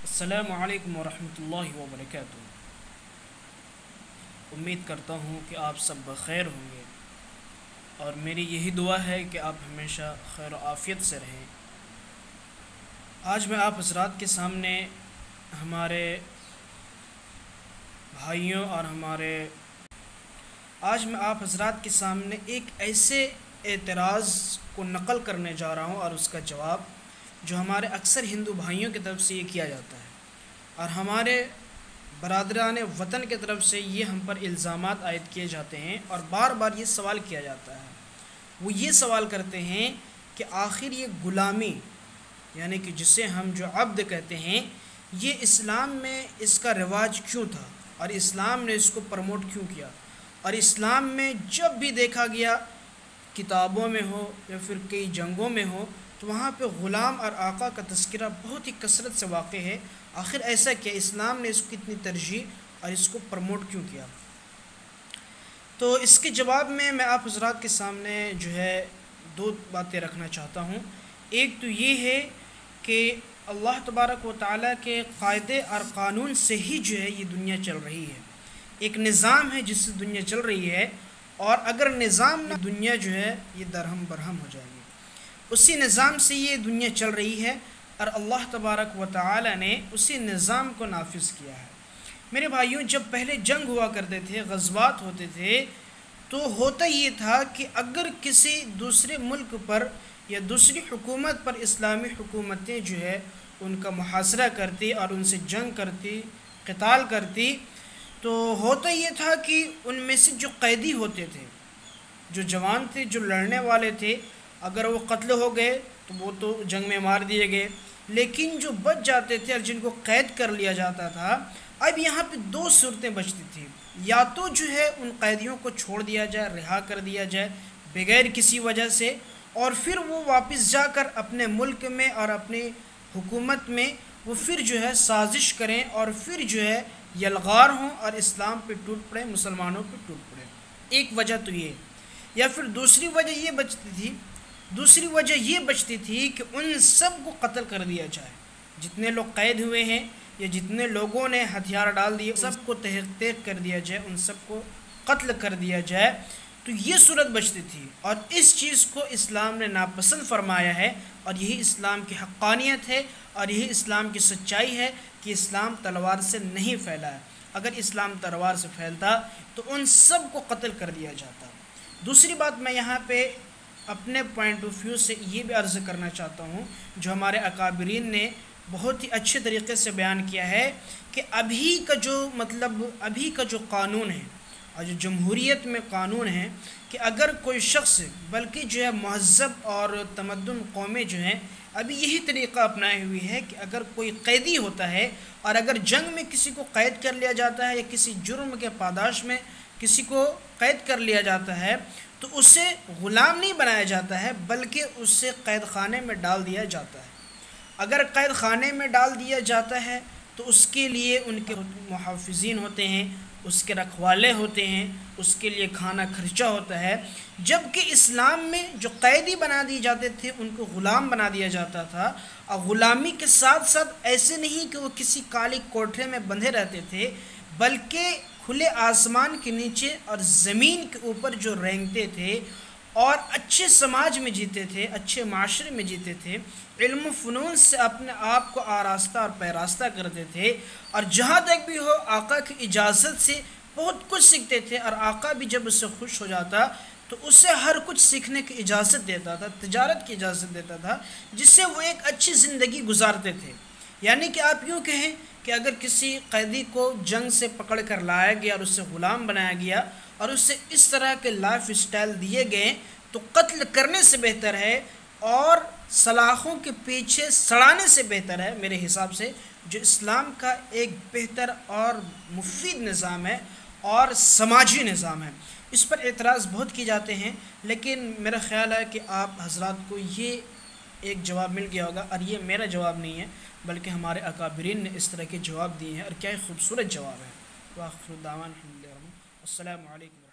السلام علیکم ورحمۃ اللہ وبرکاتہ۔ امید کرتا ہوں کہ آپ سب بخیر ہوں گے اور میری یہی دعا ہے کہ آپ ہمیشہ خیر و عافیت سے رہیں۔ آج میں آپ حضرات کے سامنے ہمارے بھائیوں اور آج میں آپ حضرات کے سامنے ایک ایسے اعتراض کو نقل کرنے جا رہا ہوں اور اس کا جواب جو ہمارے اکثر ہندو بھائیوں کی طرف سے یہ کیا جاتا ہے اور ہمارے برادران وطن کی طرف سے یہ ہم پر الزامات عائد کیے جاتے ہیں اور بار بار یہ سوال کیا جاتا ہے۔ وہ یہ سوال کرتے ہیں کہ آخر یہ غلامی یعنی کہ جسے ہم جو عبد کہتے ہیں یہ اسلام میں اس کا رواج کیوں تھا اور اسلام نے اس کو پروموٹ کیوں کیا، اور اسلام میں جب بھی دیکھا گیا کتابوں میں ہو یا پھر کئی جنگوں میں ہو تو وہاں پہ غلام اور آقا کا تذکرہ بہت ہی کثرت سے واقع ہے۔ آخر ایسا کیا اسلام نے اس کو اتنی ترجیح اور اس کو پروموٹ کیوں کیا؟ تو اس کے جواب میں آپ حضرات کے سامنے جو ہے دو باتیں رکھنا چاہتا ہوں۔ ایک تو یہ ہے کہ اللہ تبارک و تعالیٰ کے قاعدے اور قانون سے ہی جو ہے یہ دنیا چل رہی ہے، ایک نظام ہے جس سے دنیا چل رہی ہے، اور اگر نظام نہ دنیا جو ہے یہ درہم برہم ہو جائے گی۔ اسی نظام سے یہ دنیا چل رہی ہے اور اللہ تبارک و تعالی نے اسی نظام کو نافذ کیا ہے۔ میرے بھائیوں، جب پہلے جنگ ہوا کرتے تھے، غزوات ہوتے تھے، تو ہوتا یہ تھا کہ اگر کسی دوسرے ملک پر یا دوسری حکومت پر اسلامی حکومتیں جو ہے ان کا محاصرہ کرتی اور ان سے جنگ کرتی، قتال کرتی، تو ہوتا یہ تھا کہ ان میں سے جو قیدی ہوتے تھے، جو جوان تھے، جو لڑنے والے تھے، اگر وہ قتل ہو گئے تو وہ تو جنگ میں مار دیے گئے، لیکن جو بچ جاتے تھے اور جن کو قید کر لیا جاتا تھا، اب یہاں پہ دو صورتیں بچتی تھیں۔ یا تو جو ہے ان قیدیوں کو چھوڑ دیا جائے، رہا کر دیا جائے بغیر کسی وجہ سے، اور پھر وہ واپس جا کر اپنے ملک میں اور اپنی حکومت میں وہ پھر جو ہے سازش کریں اور پھر جو ہے یلغار ہوں اور اسلام پہ ٹوٹ پڑے، مسلمانوں پہ ٹوٹ پڑے۔ ایک وجہ تو یہ، یا پھر دوسری وجہ یہ بچتی تھی کہ ان سب کو قتل کر دیا جائے، جتنے لوگ قید ہوئے ہیں یا جتنے لوگوں نے ہتھیار ڈال دیے سب کو تحق کر دیا جائے، ان سب کو قتل کر دیا جائے۔ تو یہ صورت بچتی تھی اور اس چیز کو اسلام نے ناپسند فرمایا ہے، اور یہی اسلام کی حقانیت ہے اور یہی اسلام کی سچائی ہے کہ اسلام تلوار سے نہیں پھیلا ہے۔ اگر اسلام تلوار سے پھیلتا تو ان سب کو قتل کر دیا جاتا۔ دوسری بات میں یہاں پہ اپنے پوائنٹ آف ویو سے یہ بھی عرض کرنا چاہتا ہوں، جو ہمارے اکابرین نے بہت ہی اچھے طریقے سے بیان کیا ہے کہ ابھی کا جو قانون ہے اور جو جمہوریت میں قانون ہے کہ اگر کوئی شخص بلکہ جو ہے مہذب اور تمدن قومیں جو ہیں ابھی یہی طریقہ اپنائے ہوئی ہے کہ اگر کوئی قیدی ہوتا ہے اور اگر جنگ میں کسی کو قید کر لیا جاتا ہے یا کسی جرم کے پاداش میں کسی کو قید کر لیا جاتا ہے تو اسے غلام نہیں بنایا جاتا ہے بلکہ اسے قید خانے میں ڈال دیا جاتا ہے۔ اگر قید خانے میں ڈال دیا جاتا ہے تو اس کے لیے ان کے محافظین ہوتے ہیں، اس کے رکھوالے ہوتے ہیں، اس کے لیے کھانا خرچہ ہوتا ہے، جبکہ اسلام میں جو قیدی بنا دیے جاتے تھے ان کو غلام بنا دیا جاتا تھا، اور غلامی کے ساتھ ساتھ ایسے نہیں کہ وہ کسی کالی کوٹھے میں بندھے رہتے تھے، بلکہ کھلے آسمان کے نیچے اور زمین کے اوپر جو رینگتے تھے اور اچھے سماج میں جیتے تھے، اچھے معاشرے میں جیتے تھے، علم و فنون سے اپنے آپ کو آراستہ اور پیراستہ کرتے تھے، اور جہاں تک بھی ہو آقا کی اجازت سے بہت کچھ سیکھتے تھے، اور آقا بھی جب اس سے خوش ہو جاتا تو اسے ہر کچھ سیکھنے کی اجازت دیتا تھا، تجارت کی اجازت دیتا تھا، جس سے وہ ایک اچھی زندگی گزارتے تھے۔ یعنی کہ آپ یوں کہیں کہ اگر کسی قیدی کو جنگ سے پکڑ کر لایا گیا اور اسے غلام بنایا گیا اور اسے اس طرح کے لائف اسٹائل دیے گئے تو قتل کرنے سے بہتر ہے اور سلاخوں کے پیچھے سڑانے سے بہتر ہے میرے حساب سے، جو اسلام کا ایک بہتر اور مفید نظام ہے اور سماجی نظام ہے۔ اس پر اعتراض بہت کیے جاتے ہیں، لیکن میرا خیال ہے کہ آپ حضرات کو یہ ایک جواب مل گیا ہوگا، اور یہ میرا جواب نہیں ہے بلکہ ہمارے اکابرین نے اس طرح کے جواب دیے ہیں، اور کیا خوبصورت جواب ہے۔ وآخر دعوانا الحمدللہ، السلام علیکم۔